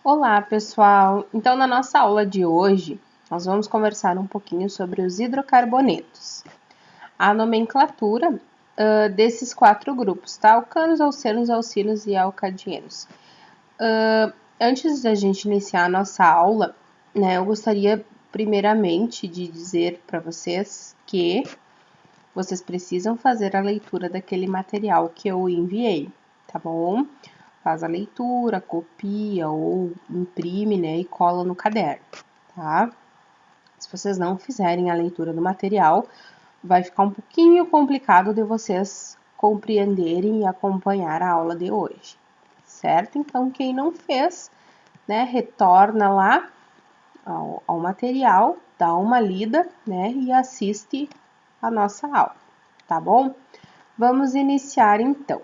Olá, pessoal! Então, na nossa aula de hoje, nós vamos conversar um pouquinho sobre os hidrocarbonetos. A nomenclatura desses quatro grupos, tá? Alcanos, alcenos, alcinos e alcadienos. Antes da gente iniciar a nossa aula, né, eu gostaria primeiramente de dizer para vocês que vocês precisam fazer a leitura daquele material que eu enviei, tá bom? Faz a leitura, copia ou imprime, né, e cola no caderno, tá? Se vocês não fizerem a leitura do material, vai ficar um pouquinho complicado de vocês compreenderem e acompanhar a aula de hoje, certo? Então, quem não fez, né, retorna lá ao material, dá uma lida, né, e assiste a nossa aula, tá bom? Vamos iniciar então.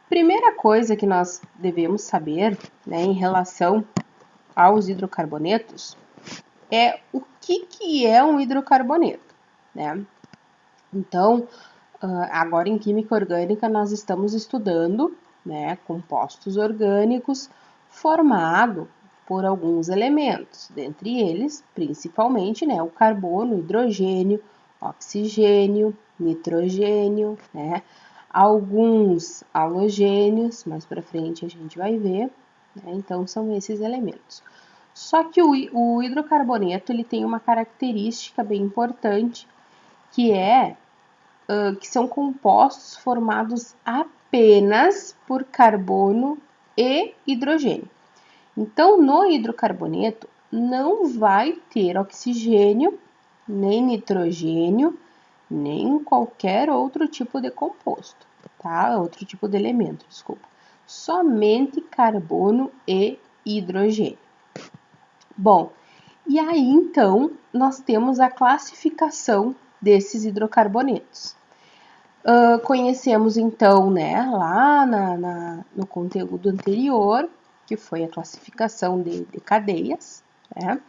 Primeira coisa que nós devemos saber, né, em relação aos hidrocarbonetos, é o que é um hidrocarboneto, né? Então, agora em química orgânica nós estamos estudando, né, compostos orgânicos formados por alguns elementos, dentre eles, principalmente, né, o carbono, hidrogênio, oxigênio, nitrogênio, né, alguns halogênios, mais para frente a gente vai ver, né, então são esses elementos. Só que o hidrocarboneto ele tem uma característica bem importante, que são compostos formados apenas por carbono e hidrogênio. Então, no hidrocarboneto não vai ter oxigênio, nem nitrogênio, nem qualquer outro tipo de composto, tá? Outro tipo de elemento, desculpa. Somente carbono e hidrogênio. Bom, e aí então nós temos a classificação desses hidrocarbonetos. Conhecemos então, né, lá no conteúdo anterior, que foi a classificação de cadeias, né,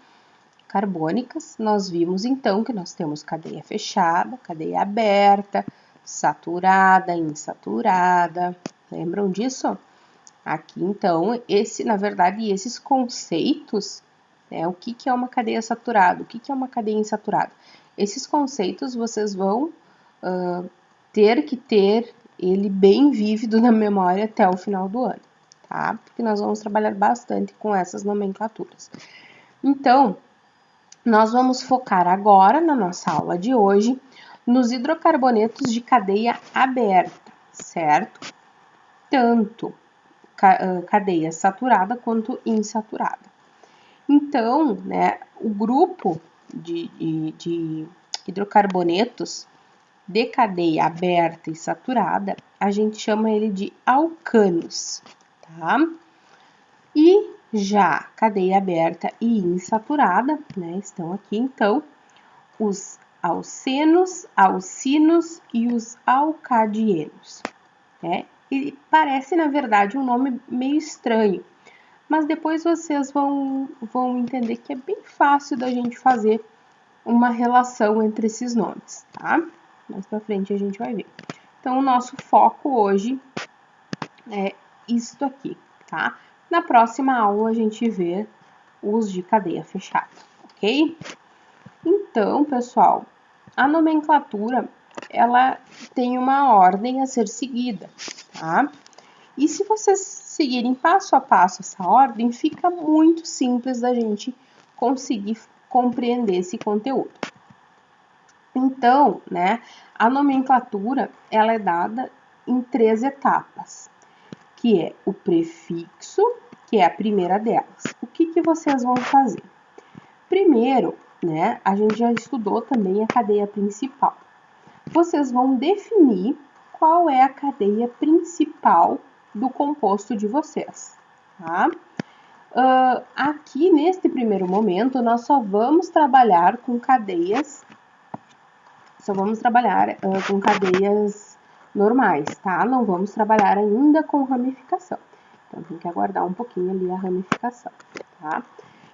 carbônicas. Nós vimos então que nós temos cadeia fechada, cadeia aberta, saturada, insaturada. Lembram disso? Aqui então, na verdade, esses conceitos, né, o que é uma cadeia saturada, o que é uma cadeia insaturada? Esses conceitos vocês vão ter que ter ele bem vívido na memória até o final do ano, tá? Porque nós vamos trabalhar bastante com essas nomenclaturas. Então, nós vamos focar agora, na nossa aula de hoje, nos hidrocarbonetos de cadeia aberta, certo? Tanto cadeia saturada quanto insaturada. Então, né, o grupo de hidrocarbonetos de cadeia aberta e saturada, a gente chama ele de alcanos, tá? E já cadeia aberta e insaturada, né, estão aqui então os alcenos, alcinos e os alcadienos, né? E parece, na verdade, um nome meio estranho, mas depois vocês vão entender que é bem fácil da gente fazer uma relação entre esses nomes, tá? Mais pra frente a gente vai ver. Então, o nosso foco hoje é isto aqui, tá? Na próxima aula a gente vê os de cadeia fechada, ok? Então, pessoal, a nomenclatura, ela tem uma ordem a ser seguida, tá? E se vocês seguirem passo a passo essa ordem, fica muito simples da gente conseguir compreender esse conteúdo. Então, né, a nomenclatura, ela é dada em 3 etapas, que é o prefixo, que é a primeira delas. O que vocês vão fazer? Primeiro, né, a gente já estudou também a cadeia principal. Vocês vão definir qual é a cadeia principal do composto de vocês, tá? Aqui, neste primeiro momento, nós só vamos trabalhar com cadeias normais, tá? Não vamos trabalhar ainda com ramificação. Então, tem que aguardar um pouquinho ali a ramificação, tá?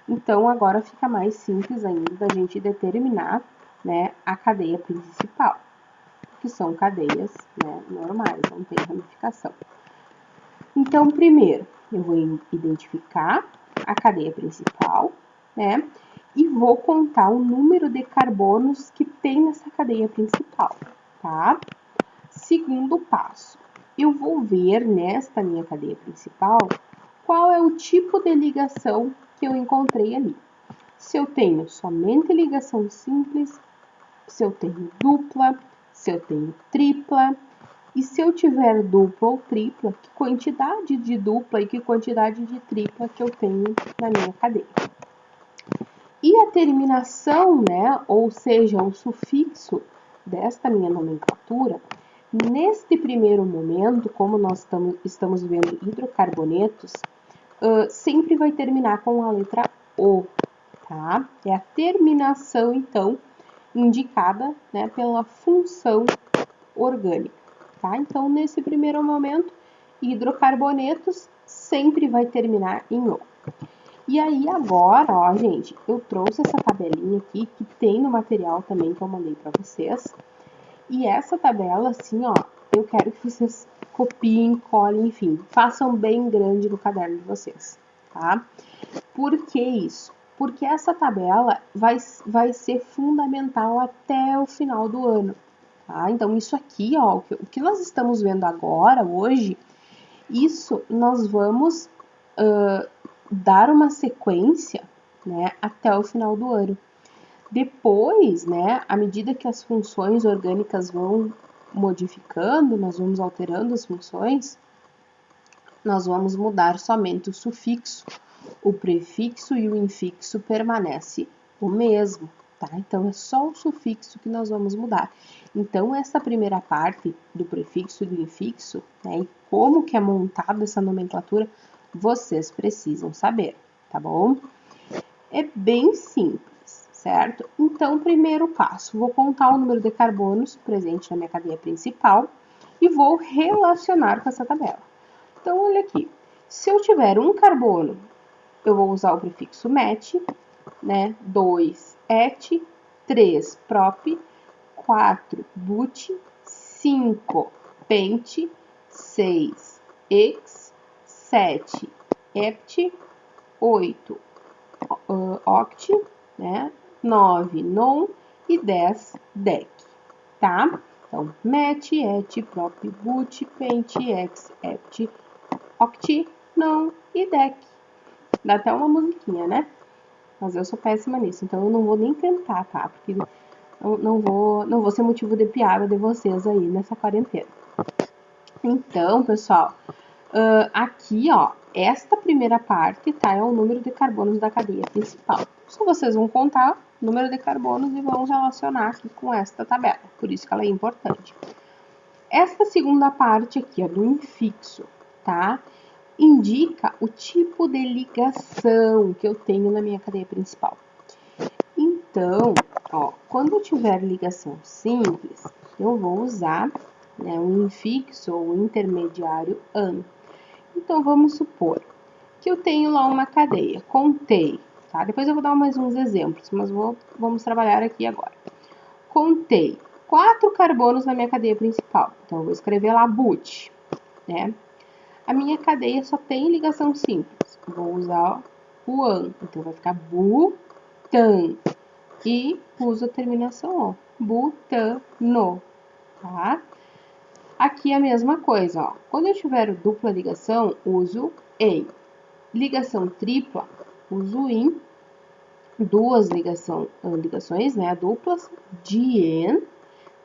Então, agora fica mais simples ainda da gente determinar, né, a cadeia principal, que são cadeias, né, normais, não tem ramificação. Então, primeiro, eu vou identificar a cadeia principal, né? E vou contar o número de carbonos que tem nessa cadeia principal, tá? Segundo passo, eu vou ver nesta minha cadeia principal qual é o tipo de ligação que eu encontrei ali. Se eu tenho somente ligação simples, se eu tenho dupla, se eu tenho tripla, e se eu tiver dupla ou tripla, que quantidade de dupla e que quantidade de tripla que eu tenho na minha cadeia. E a terminação, né, ou seja, o sufixo desta minha nomenclatura, neste primeiro momento, como nós estamos vendo hidrocarbonetos, sempre vai terminar com a letra O, tá? É a terminação, então, indicada, né, pela função orgânica, tá? Então, nesse primeiro momento, hidrocarbonetos sempre vai terminar em O. E aí, agora, ó, gente, eu trouxe essa tabelinha aqui, que tem no material também que eu mandei para vocês. E essa tabela, assim, ó, eu quero que vocês copiem, colhem, enfim, façam bem grande no caderno de vocês, tá? Por que isso? Porque essa tabela vai ser fundamental até o final do ano, tá? Então, isso aqui, ó, o que nós estamos vendo agora, hoje, isso nós vamos dar uma sequência, né, até o final do ano. Depois, né, à medida que as funções orgânicas vão modificando, nós vamos alterando as funções, nós vamos mudar somente o sufixo. O prefixo e o infixo permanece o mesmo, tá? Então, é só o sufixo que nós vamos mudar. Então, essa primeira parte do prefixo e do infixo, né, e como que é montada essa nomenclatura, vocês precisam saber, tá bom? É bem simples, certo? Então, primeiro passo, vou contar o número de carbonos presente na minha cadeia principal e vou relacionar com essa tabela. Então, olha aqui, se eu tiver um carbono, eu vou usar o prefixo met, né? 2, et, 3, prop, 4, but, 5, pent, 6, ex, 7, hept, 8, oct, né? 9, non e 10, dec, tá? Então, met, et, prop, but, pent, ex, hept, oct, non e dec. Dá até uma musiquinha, né? Mas eu sou péssima nisso, então eu não vou nem tentar, tá? Porque não vou ser motivo de piada de vocês aí nessa quarentena. Então, pessoal, aqui, ó, esta primeira parte, tá? É o número de carbonos da cadeia principal. Só vocês vão contar o número de carbonos e vão relacionar aqui com esta tabela. Por isso que ela é importante. Esta segunda parte aqui, ó, do infixo, tá? Indica o tipo de ligação que eu tenho na minha cadeia principal. Então, ó, quando eu tiver ligação simples, eu vou usar, né, um infixo ou intermediário AN. Então, vamos supor que eu tenho lá uma cadeia, contei, tá? Depois eu vou dar mais uns exemplos, mas vamos trabalhar aqui agora. Contei 4 carbonos na minha cadeia principal, então eu vou escrever lá but, né? A minha cadeia só tem ligação simples. Vou usar o AN. Então, vai ficar butan. E uso a terminação O. Butano. Tá? Aqui a mesma coisa, ó. Quando eu tiver dupla ligação, uso EM. Ligação tripla, uso IN. Duas ligações, né, duplas, dien.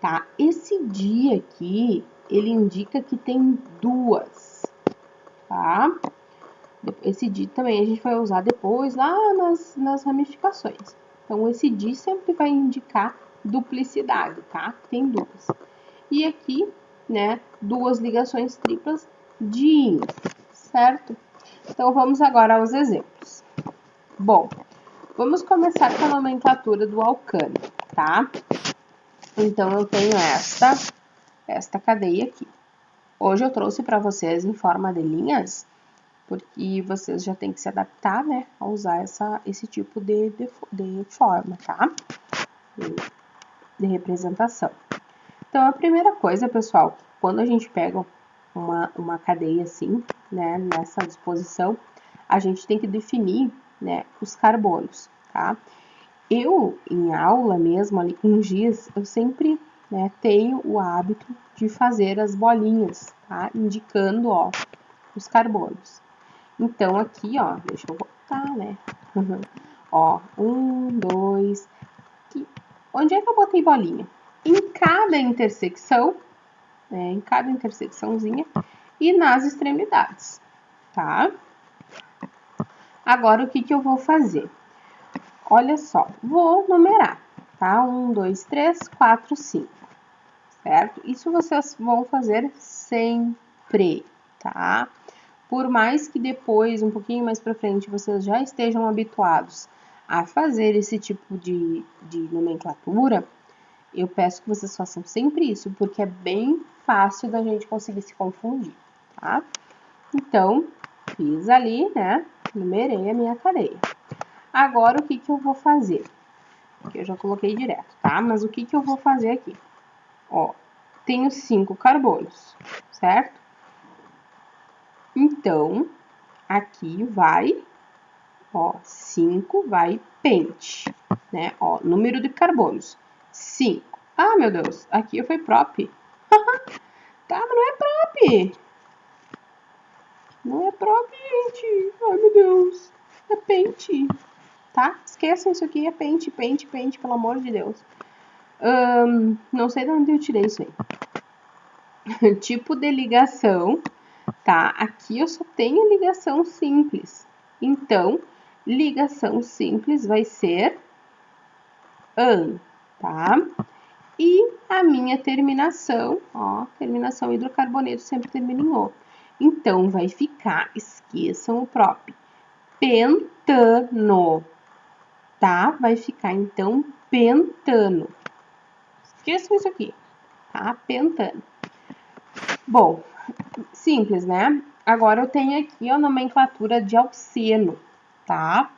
Tá? Esse di aqui, ele indica que tem duas. Tá? Esse di também a gente vai usar depois lá nas ramificações. Então, esse di sempre vai indicar duplicidade, tá? Tem duas. E aqui, né, duas ligações triplas diins, certo? Então, vamos agora aos exemplos. Bom, vamos começar com a nomenclatura do alcano, tá? Então, eu tenho esta cadeia aqui. Hoje eu trouxe para vocês em forma de linhas, porque vocês já têm que se adaptar, né, a usar esse tipo de forma, tá? De representação. Então, a primeira coisa, pessoal, quando a gente pega uma cadeia assim, né, nessa disposição, a gente tem que definir, né, os carbonos, tá? Eu, em aula mesmo, ali com giz, eu sempre, né, tenho o hábito de fazer as bolinhas, tá? Indicando, ó, os carbonos. Então, aqui, ó, deixa eu botar, né? Ó, 1, 2... Onde é que eu botei bolinha? Em cada intersecção, né, em cada intersecçãozinha e nas extremidades, tá? Agora, o que eu vou fazer? Olha só, vou numerar, tá? 1, 2, 3, 4, 5, certo? Isso vocês vão fazer sempre, tá? Por mais que depois, um pouquinho mais pra frente, vocês já estejam habituados a fazer esse tipo de nomenclatura, eu peço que vocês façam sempre isso, porque é bem fácil da gente conseguir se confundir, tá? Então, fiz ali, né? Numerei a minha cadeia. Agora, o que eu vou fazer? Aqui eu já coloquei direto, tá? Mas o que eu vou fazer aqui? Ó, tenho 5 carbonos, certo? Então, aqui vai, ó, 5 vai pente, né? Ó, número de carbonos, 5. Ah, meu Deus, aqui foi prop. Tá, mas não é prop. Não é prop, gente. Ai, meu Deus. É pente. Tá? Esqueçam isso aqui, é pente, pente, pente, pelo amor de Deus. Não sei de onde eu tirei isso aí. Tipo de ligação, tá? Aqui eu só tenho ligação simples. Então, ligação simples vai ser an, tá? E a minha terminação, ó, terminação hidrocarboneto sempre termina em O. Então, vai ficar, esqueçam o prop, pentano, tá? Vai ficar, então, pentano. Esqueçam isso aqui, tá? Pentano. Bom, simples, né? Agora eu tenho aqui a nomenclatura de alceno, tá?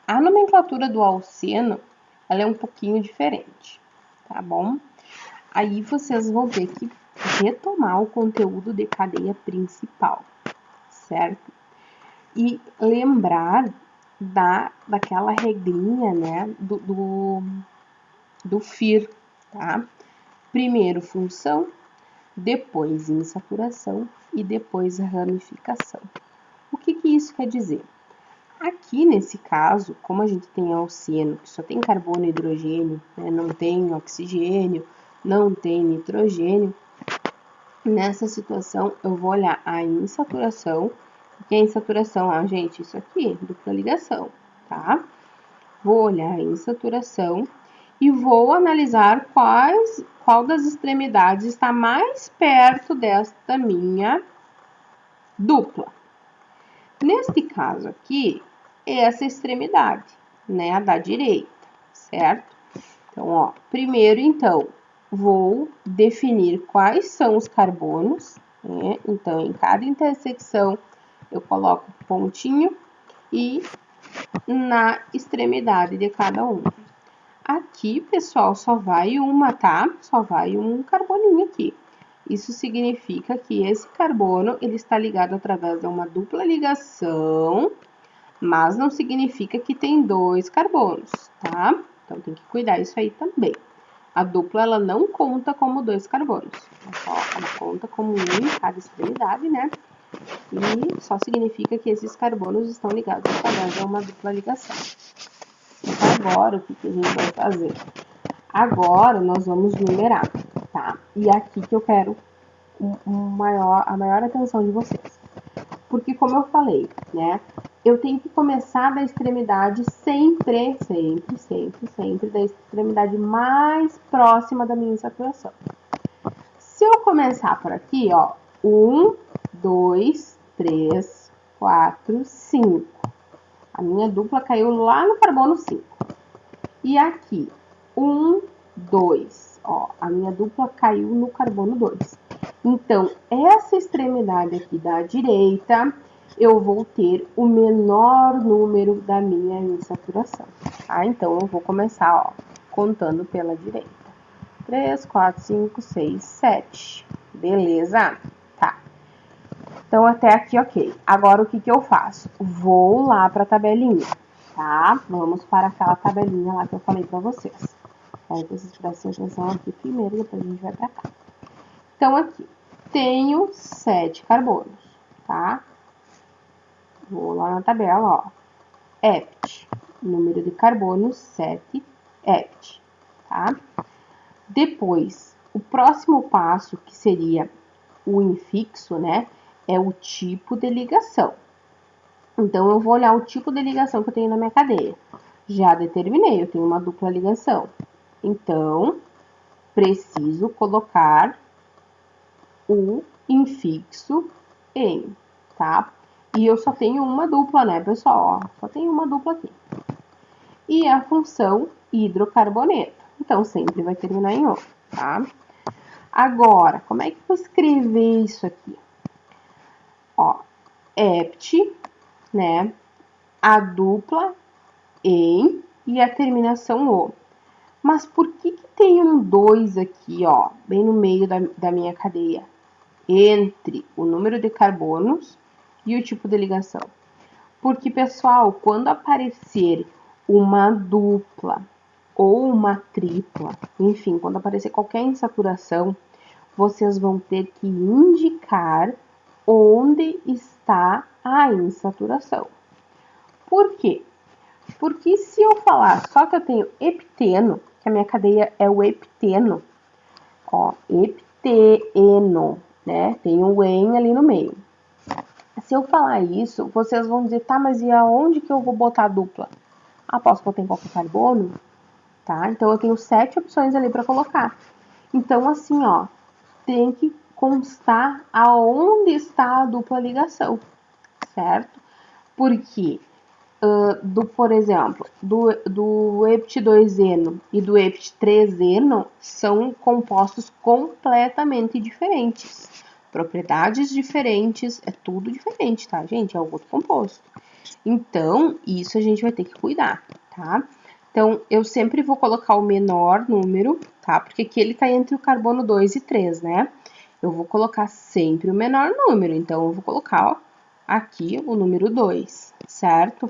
A nomenclatura do alceno, ela é um pouquinho diferente, tá bom? Aí vocês vão ter que retomar o conteúdo de cadeia principal, certo? E lembrar daquela regrinha, né, do FIR, tá? Primeiro função, depois insaturação e depois ramificação. O que isso quer dizer? Aqui nesse caso, como a gente tem alceno, que só tem carbono e hidrogênio, né, não tem oxigênio, não tem nitrogênio, nessa situação eu vou olhar a insaturação. O que é insaturação? Ah, gente, isso aqui, dupla ligação, tá? Vou olhar a insaturação e vou analisar qual das extremidades está mais perto desta minha dupla. Neste caso aqui, essa extremidade, né, a da direita, certo? Então, ó, primeiro, então, vou definir quais são os carbonos, né? Então, em cada intersecção, eu coloco pontinho e na extremidade de cada um. Aqui, pessoal, só vai uma, tá? Só vai um carboninho aqui. Isso significa que esse carbono, ele está ligado através de uma dupla ligação, mas não significa que tem 2 carbonos, tá? Então, tem que cuidar isso aí também. A dupla, ela não conta como 2 carbonos. Ela conta como um em cada extremidade, né? E só significa que esses carbonos estão ligados através de uma dupla ligação. Então, agora, o que a gente vai fazer? Agora, nós vamos numerar, tá? E aqui que eu quero a maior atenção de vocês. Porque, como eu falei, né? Eu tenho que começar da extremidade sempre da extremidade mais próxima da minha insaturação. Se eu começar por aqui, ó, 1, 2, 3, 4, 5. A minha dupla caiu lá no carbono 5. E aqui, 1, 2. Ó, a minha dupla caiu no carbono 2. Então, essa extremidade aqui da direita, eu vou ter o menor número da minha insaturação, tá? Então, eu vou começar, ó, contando pela direita. 3, 4, 5, 6, 7. Beleza? Tá. Então, até aqui, ok. Agora, o que eu faço? Vou lá para a tabelinha, tá? Vamos para aquela tabelinha lá que eu falei para vocês. Quero que vocês prestem atenção aqui primeiro, depois a gente vai para cá. Então, aqui, tenho 7 carbonos, tá? Vou lá na tabela, ó. Hept, número de carbonos, 7, hept, tá? Depois, o próximo passo, que seria o infixo, né? É o tipo de ligação. Então, eu vou olhar o tipo de ligação que eu tenho na minha cadeia. Já determinei, eu tenho uma dupla ligação. Então, preciso colocar o infixo em, tá? E eu só tenho uma dupla, né, pessoal? Ó, só tenho uma dupla aqui. E a função hidrocarboneto. Então, sempre vai terminar em O, tá? Agora, como é que eu vou escrever isso aqui? Ó, hept, né? A dupla em e a terminação O. Mas por que tem um 2 aqui, ó, bem no meio da minha cadeia? Entre o número de carbonos e o tipo de ligação. Porque, pessoal, quando aparecer uma dupla ou uma tripla, enfim, quando aparecer qualquer insaturação, vocês vão ter que indicar onde está a insaturação. Por quê? Porque se eu falar só que eu tenho hepteno, que a minha cadeia é o hepteno, ó, hepteno, né? Tem um en ali no meio. Se eu falar isso, vocês vão dizer, tá, mas e aonde que eu vou botar a dupla? Ah, posso botar em qualquer carbono? Tá? Então, eu tenho 7 opções ali para colocar. Então, assim, ó, tem que constar aonde está a dupla ligação, certo? Porque, por exemplo, do hept2-eno e do hept3-eno são compostos completamente diferentes. Propriedades diferentes, é tudo diferente, tá, gente? É outro composto. Então, isso a gente vai ter que cuidar, tá? Então, eu sempre vou colocar o menor número, tá? Porque aqui ele tá entre o carbono 2 e 3, né? Eu vou colocar sempre o menor número. Então, eu vou colocar, ó, aqui o número 2, certo?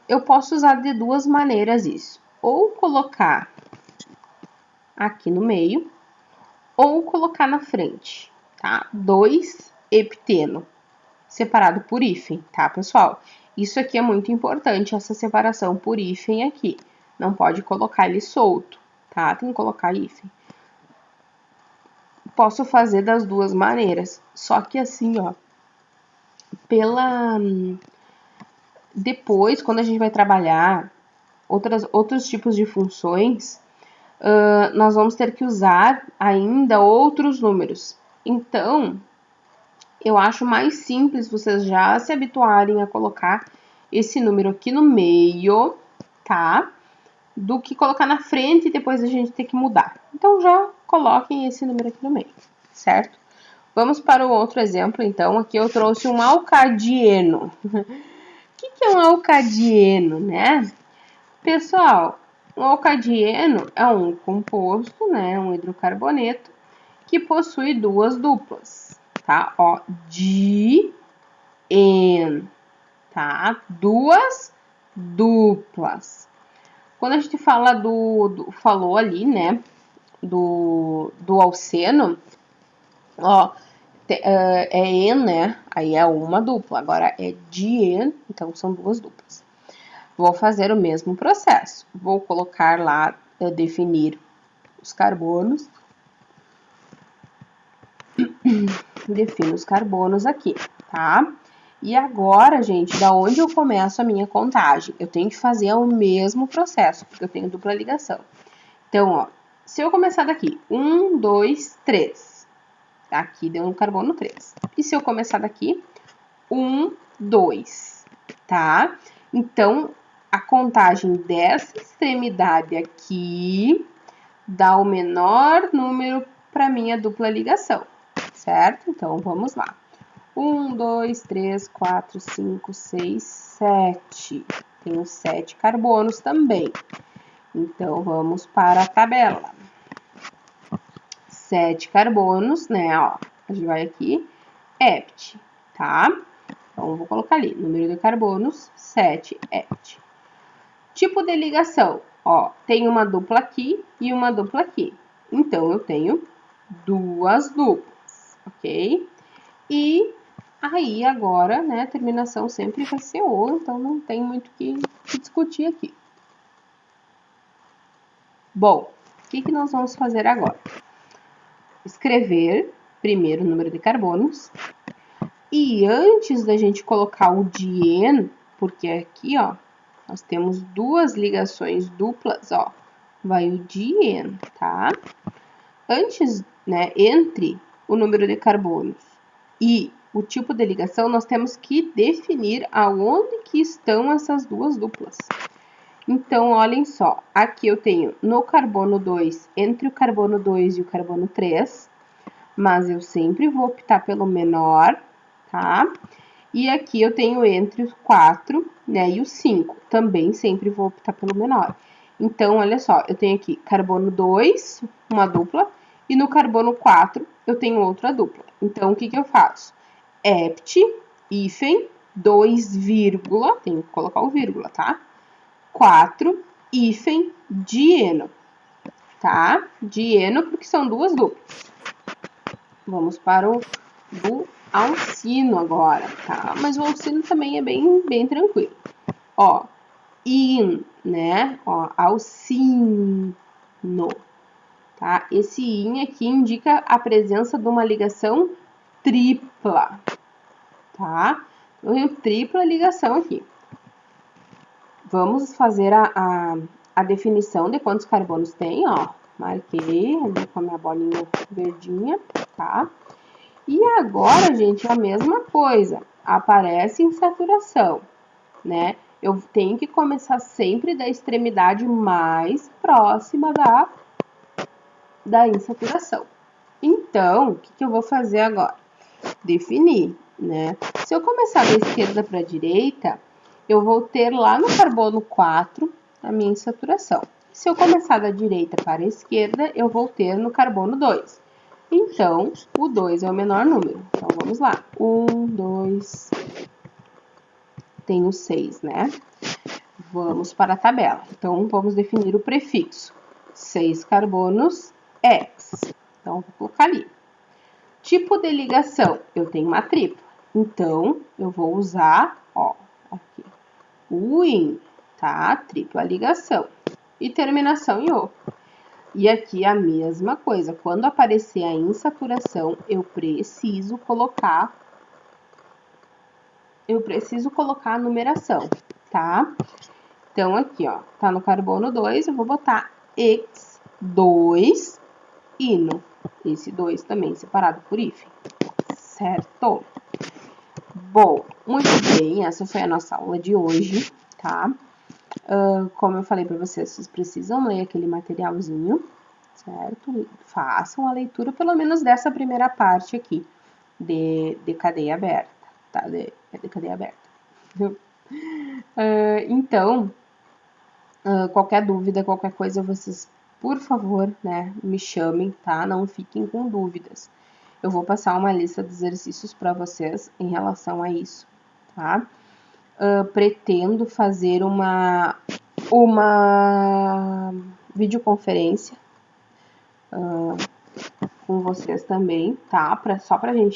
Eu posso usar de duas maneiras isso. Ou colocar aqui no meio, ou colocar na frente, tá? 2 hepteno, separado por hífen, tá, pessoal? Isso aqui é muito importante, essa separação por hífen aqui. Não pode colocar ele solto, tá? Tem que colocar hífen. Posso fazer das duas maneiras, só que assim, ó, depois, quando a gente vai trabalhar outros tipos de funções, nós vamos ter que usar ainda outros números. Então, eu acho mais simples vocês já se habituarem a colocar esse número aqui no meio, tá? Do que colocar na frente e depois a gente ter que mudar. Então, já coloquem esse número aqui no meio, certo? Vamos para o outro exemplo, então. Aqui eu trouxe um alcadieno. O que é um alcadieno, né? Pessoal, um alcadieno é um composto, né? Um hidrocarboneto que possui duas duplas, tá? Ó, di-en, tá? Duas duplas. Quando a gente fala falou ali, né? Do alceno, ó, é en, né? Aí é uma dupla. Agora é di-en, então são duas duplas. Vou fazer o mesmo processo. Vou colocar lá, definir os carbonos. Defino os carbonos aqui, tá? E agora, gente, da onde eu começo a minha contagem? Eu tenho que fazer o mesmo processo, porque eu tenho dupla ligação. Então, ó, se eu começar daqui, 1, 2, 3. Aqui deu um carbono 3. E se eu começar daqui, 1, 2, tá? Então, a contagem dessa extremidade aqui dá o menor número para minha dupla ligação, certo? Então, vamos lá. 1, 2, 3, 4, 5, 6, 7. Tenho 7 carbonos também. Então, vamos para a tabela. 7 carbonos, né? Ó, a gente vai aqui. hept, tá? Então, eu vou colocar ali, número de carbonos, 7 hept. Tipo de ligação, ó, tem uma dupla aqui e uma dupla aqui. Então, eu tenho duas duplas, ok? E aí, agora, né, a terminação sempre vai ser O, então não tem muito o que discutir aqui. Bom, o que nós vamos fazer agora? Escrever primeiro o número de carbonos. E antes da gente colocar o dien, porque aqui, ó, nós temos duas ligações duplas, ó, vai o dien, tá? Antes, né, entre o número de carbonos e o tipo de ligação, nós temos que definir aonde que estão essas duas duplas. Então, olhem só, aqui eu tenho no carbono 2, entre o carbono 2 e o carbono 3, mas eu sempre vou optar pelo menor, tá? E aqui eu tenho entre os 4, né, e o 5, também sempre vou optar pelo menor. Então, olha só, eu tenho aqui carbono 2, uma dupla, e no carbono 4 eu tenho outra dupla. Então, o que eu faço? Hept, hífen, 2, vírgula, tenho que colocar o vírgula, tá? 4, hífen, dieno, tá? Dieno porque são duas duplas. Vamos para o do alcino agora, tá? Mas o alcino também é bem tranquilo. Ó, in, né? Ó, alcino, tá? Esse in aqui indica a presença de uma ligação tripla, tá? Eu tenho tripla ligação aqui. Vamos fazer a definição de quantos carbonos tem, ó. Marquei ali com a minha bolinha verdinha, tá? E agora, gente, a mesma coisa. Aparece insaturação, né? Eu tenho que começar sempre da extremidade mais próxima da insaturação. Então, o que eu vou fazer agora? Definir, né? Se eu começar da esquerda para a direita, eu vou ter lá no carbono 4 a minha insaturação. Se eu começar da direita para a esquerda, eu vou ter no carbono 2. Então, o 2 é o menor número. Então, vamos lá. 1, 2, tenho 6, né? Vamos para a tabela. Então, vamos definir o prefixo. 6 carbonos, X. Então, vou colocar ali. Tipo de ligação, eu tenho uma tripla. Então, eu vou usar, ó, aqui, o IN, tá? Tripla ligação. E terminação em O. E aqui a mesma coisa. Quando aparecer a insaturação, eu preciso colocar a numeração, tá? Então, aqui, ó, tá no carbono 2, eu vou botar X2 ino. Esse 2 também separado por hífen, certo? Bom, muito bem, essa foi a nossa aula de hoje, tá? Como eu falei para vocês precisam ler aquele materialzinho, certo? Façam a leitura, pelo menos dessa primeira parte aqui, de cadeia aberta, tá? De cadeia aberta. Então, qualquer dúvida, qualquer coisa, vocês, por favor, né, me chamem, tá? Não fiquem com dúvidas. Eu vou passar uma lista de exercícios para vocês em relação a isso, tá? Pretendo fazer uma videoconferência com vocês também, tá? Só pra gente